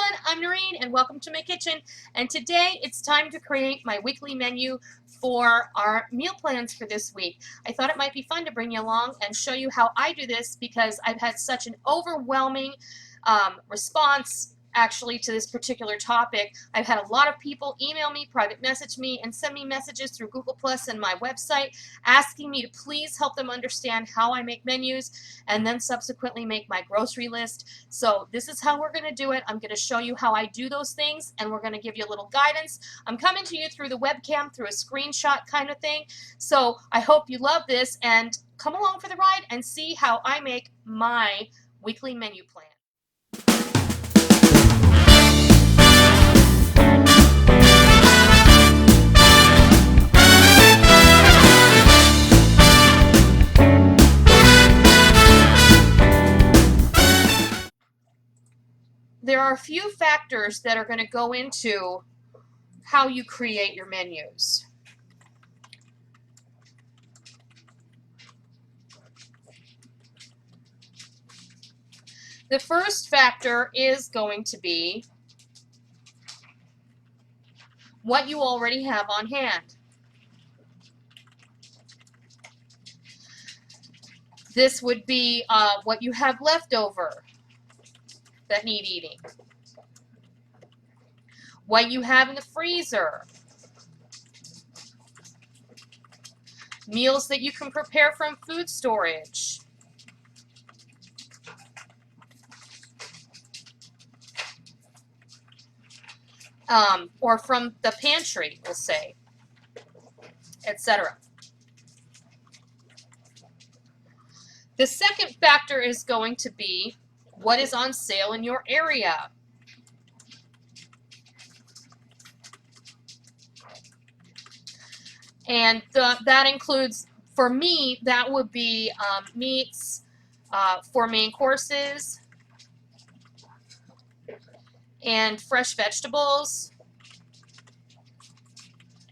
everyone, I'm Noreen and welcome to my kitchen, and today it's time to create my weekly menu for our meal plans for this week. I thought it might be fun to bring you along and show you how I do this because I've had such an overwhelming response actually to this particular topic. I've had a lot of people email me, private message me, and send me messages through Google Plus and my website asking me to please help them understand how I make menus and then subsequently make my grocery list. So this is how we're going to do it. I'm going to show you how I do those things, and we're going to give you a little guidance. I'm coming to you through the webcam, through a screenshot kind of thing. So I hope you love this and come along for the ride and see how I make my weekly menu plan. There are a few factors that are going to go into how you create your menus. The first factor is going to be what you already have on hand. This would be what you have left over that need eating, what you have in the freezer, meals that you can prepare from food storage, or from the pantry, we'll say, etc. The second factor is going to be what is on sale in your area. And that includes, for me, that would be meats for main courses and fresh vegetables,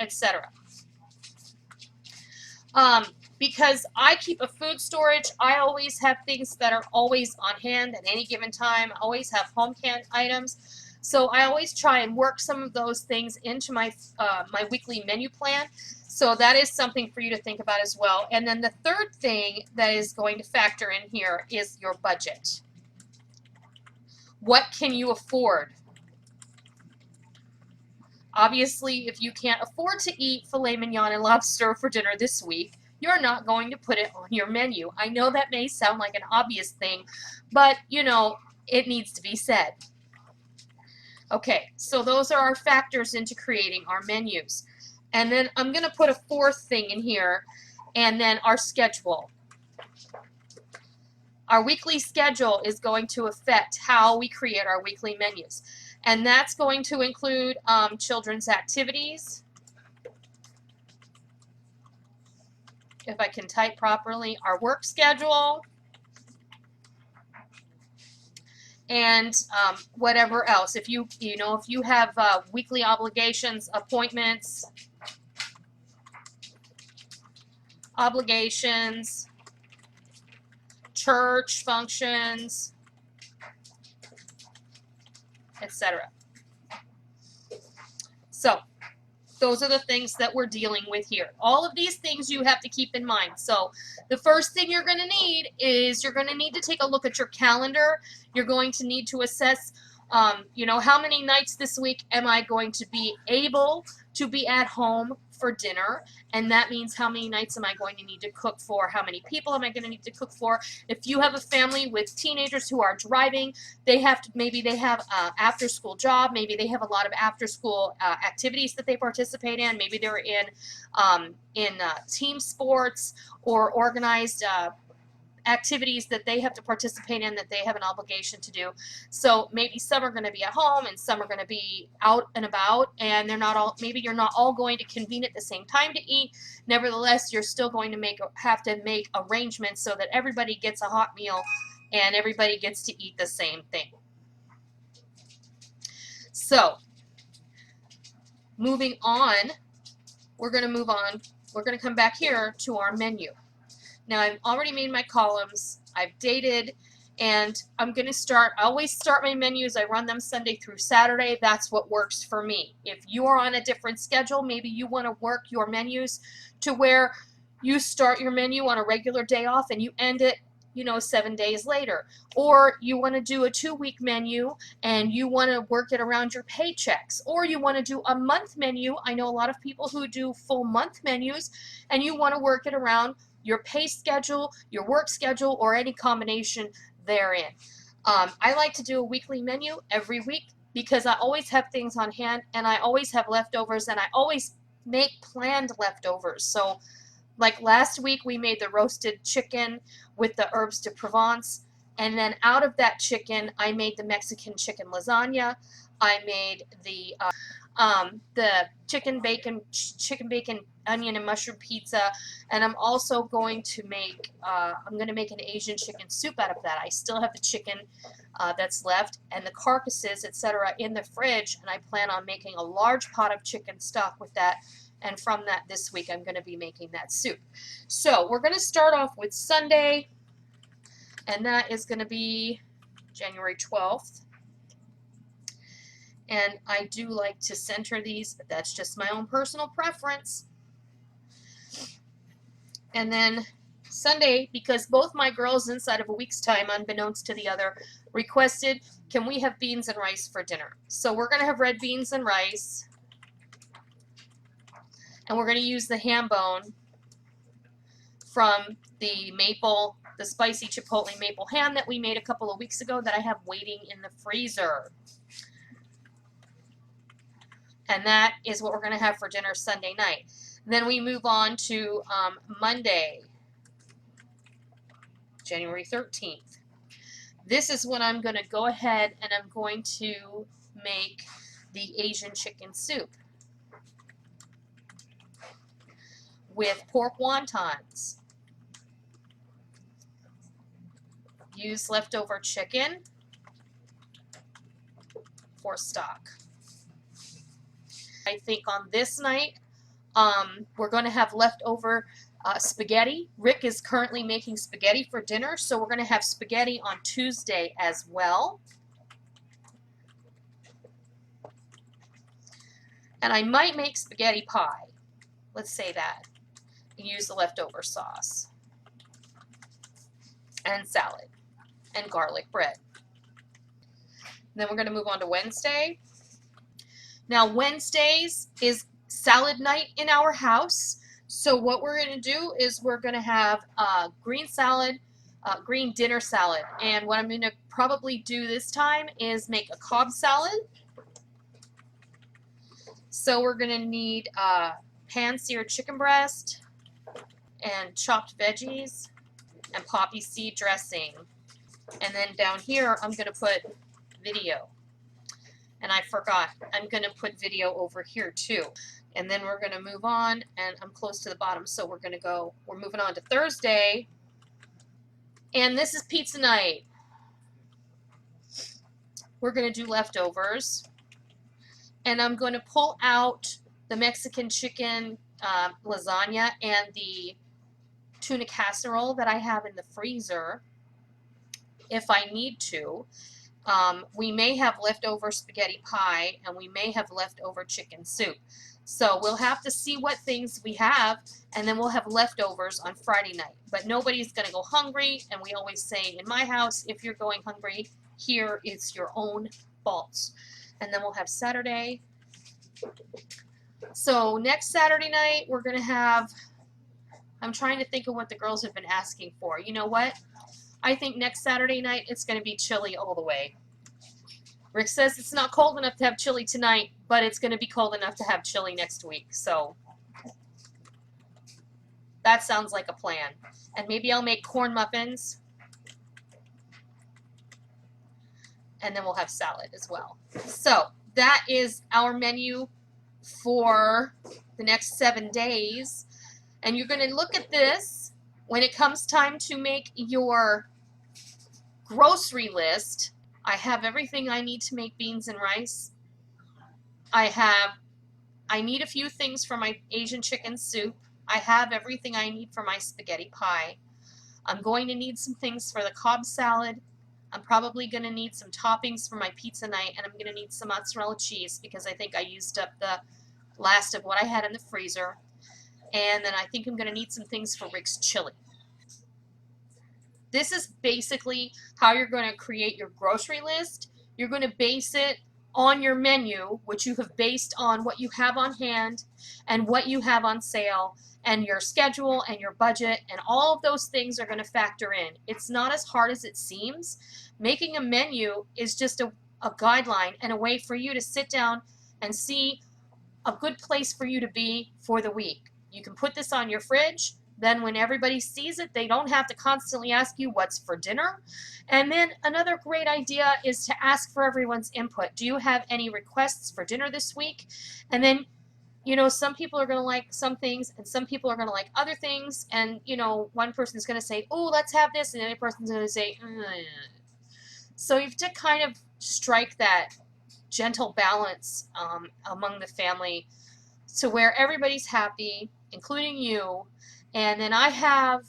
etc. Because I keep a food storage, I always have things that are always on hand at any given time. I always have home canned items. So I always try and work some of those things into my my weekly menu plan. So that is something for you to think about as well. And then the third thing that is going to factor in here is your budget. What can you afford? Obviously, if you can't afford to eat filet mignon and lobster for dinner this week, you're not going to put it on your menu. I know that may sound like an obvious thing, but you know, it needs to be said. Okay, so those are our factors into creating our menus. And then I'm going to put a fourth thing in here, and then our schedule. Our weekly schedule is going to affect how we create our weekly menus. And that's going to include children's activities, if I can type properly, our work schedule, and whatever else. If you have weekly obligations, appointments, church functions, etc. So those are the things that we're dealing with here. All of these things you have to keep in mind. So the first thing you're going to need is you're going to need to take a look at your calendar. You're going to need to assess, how many nights this week am I going to be able to be at home for dinner, and that means how many nights am I going to need to cook for, how many people am I going to need to cook for. If you have a family with teenagers who are driving, maybe they have an after school job, maybe they have a lot of after school activities that they participate in, maybe they're in team sports or organized activities that they have to participate in, that they have an obligation to do. So maybe some are going to be at home and some are going to be out and about, and maybe you're not all going to convene at the same time to eat. Nevertheless, you're still going to have to make arrangements so that everybody gets a hot meal and everybody gets to eat the same thing. So moving on, we're going to come back here to our menu. Now I've already made my columns, I've dated And I'm going to start, I always start my menus, I run them Sunday through Saturday. That's what works for me. If you are on a different schedule, maybe you want to work your menus to where you start your menu on a regular day off and you end it, 7 days later. Or you want to do a 2-week menu and you want to work it around your paychecks. Or you want to do a month menu. I know a lot of people who do full month menus, and you want to work it around your pay schedule, your work schedule, or any combination therein. I like to do a weekly menu every week because I always have things on hand and I always have leftovers, and I always make planned leftovers. So like last week we made the roasted chicken with the herbes de Provence, and then out of that chicken I made the Mexican chicken lasagna. I made the chicken bacon onion and mushroom pizza, and I'm also going to make an Asian chicken soup out of that. I still have the chicken that's left and the carcasses, etc., in the fridge, and I plan on making a large pot of chicken stock with that. And from that, this week I'm going to be making that soup. So we're going to start off with Sunday, and that is going to be January 12th. And I do like to center these, but that's just my own personal preference. And then Sunday, because both my girls inside of a week's time, unbeknownst to the other, requested, can we have beans and rice for dinner? So we're going to have red beans and rice. And we're going to use the ham bone from the spicy chipotle maple ham that we made a couple of weeks ago that I have waiting in the freezer. And that is what we're going to have for dinner Sunday night. Then we move on to Monday, January 13th. This is when I'm going to go ahead and I'm going to make the Asian chicken soup with pork wontons. Use leftover chicken for stock. I think on this night, we're going to have leftover spaghetti. Rick is currently making spaghetti for dinner, so we're going to have spaghetti on Tuesday as well. And I might make spaghetti pie. Let's say that. And use the leftover sauce. And salad. And garlic bread. Then we're going to move on to Wednesday. Now Wednesdays is salad night in our house. So what we're going to do is we're going to have green salad, green dinner salad. And what I'm going to probably do this time is make a Cobb salad. So we're going to need pan-seared chicken breast and chopped veggies and poppy seed dressing. And then down here I'm going to put video. And I forgot, I'm going to put video over here too. And then we're going to move on, and I'm close to the bottom, so we're moving on to Thursday. And this is pizza night. We're going to do leftovers. And I'm going to pull out the Mexican chicken lasagna and the tuna casserole that I have in the freezer if I need to. We may have leftover spaghetti pie, and we may have leftover chicken soup. So we'll have to see what things we have, and then we'll have leftovers on Friday night. But nobody's going to go hungry, and we always say in my house, if you're going hungry, here it's your own fault. And then we'll have Saturday. So next Saturday night, we're going to have, I'm trying to think of what the girls have been asking for. You know what? I think next Saturday night it's going to be chili all the way. Rick says it's not cold enough to have chili tonight, but it's going to be cold enough to have chili next week. So that sounds like a plan. And maybe I'll make corn muffins. And then we'll have salad as well. So that is our menu for the next 7 days. And you're going to look at this when it comes time to make your grocery list. I have everything I need to make beans and rice. I need a few things for my Asian chicken soup. I have everything I need for my spaghetti pie. I'm going to need some things for the Cobb salad I'm probably going to need some toppings for my pizza night, and I'm going to need some mozzarella cheese because I think I used up the last of what I had in the freezer. And then I think I'm going to need some things for Rick's chili. This is basically how you're going to create your grocery list. You're going to base it on your menu, which you have based on what you have on hand and what you have on sale and your schedule and your budget, and all of those things are going to factor in. It's not as hard as it seems. Making a menu is just a guideline and a way for you to sit down and see a good place for you to be for the week. You can put this on your fridge. Then when everybody sees it, they don't have to constantly ask you what's for dinner. And then another great idea is to ask for everyone's input. Do you have any requests for dinner this week? And then, you know, some people are going to like some things and some people are going to like other things. And, you know, one person's going to say, oh, let's have this. And the other person's going to say, So you have to kind of strike that gentle balance among the family to where everybody's happy, including you. And then I have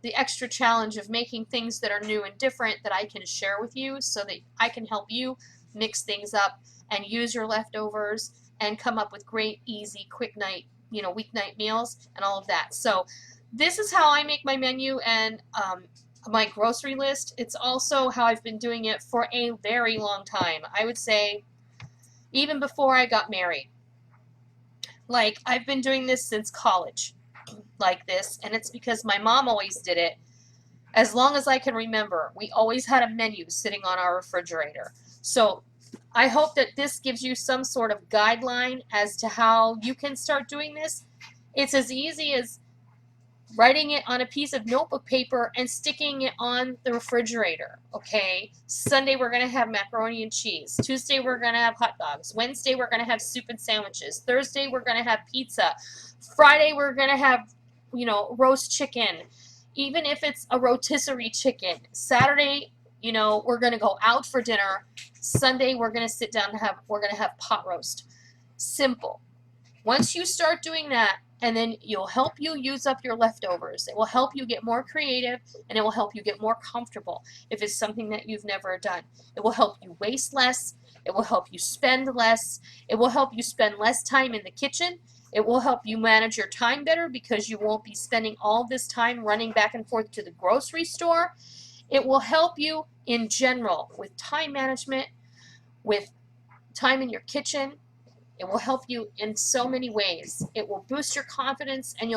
the extra challenge of making things that are new and different that I can share with you so that I can help you mix things up and use your leftovers and come up with great, easy, quick night, you know, weeknight meals and all of that. So this is how I make my menu and my grocery list. It's also how I've been doing it for a very long time. I would say even before I got married. Like, I've been doing this since college. Like this, and it's because my mom always did it. As long as I can remember, we always had a menu sitting on our refrigerator. So I hope that this gives you some sort of guideline as to how you can start doing this. It's as easy as writing it on a piece of notebook paper and sticking it on the refrigerator. Okay, Sunday we're going to have macaroni and cheese. Tuesday we're going to have hot dogs. Wednesday we're going to have soup and sandwiches. Thursday we're going to have pizza. Friday we're going to have, you know, roast chicken, even if it's a rotisserie chicken. Saturday, you know, we're going to go out for dinner. Sunday we're going to sit down and we're going to have pot roast. Simple. Once you start doing that, and then you'll help you use up your leftovers. It will help you get more creative, and it will help you get more comfortable if it's something that you've never done. It will help you waste less. It will help you spend less. It will help you spend less time in the kitchen. It will help you manage your time better because you won't be spending all this time running back and forth to the grocery store. It will help you in general with time management, with time in your kitchen. It will help you in so many ways. It will boost your confidence, and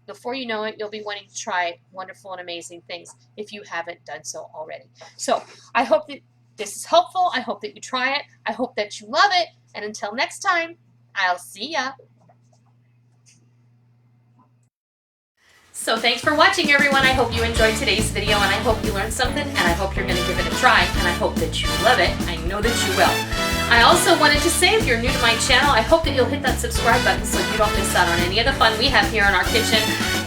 before you know it, you'll be wanting to try wonderful and amazing things if you haven't done so already. So I hope that this is helpful. I hope that you try it. I hope that you love it. And until next time, I'll see ya. So thanks for watching, everyone. I hope you enjoyed today's video, and I hope you learned something, and I hope you're going to give it a try, and I hope that you love it. I know that you will. I also wanted to say, if you're new to my channel, I hope that you'll hit that subscribe button so you don't miss out on any of the fun we have here in our kitchen.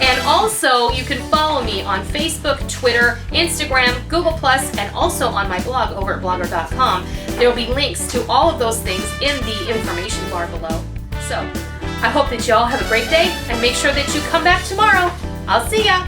And also, you can follow me on Facebook, Twitter, Instagram, Google+, and also on my blog over at blogger.com. There will be links to all of those things in the information bar below. So, I hope that you all have a great day, and make sure that you come back tomorrow. I'll see ya!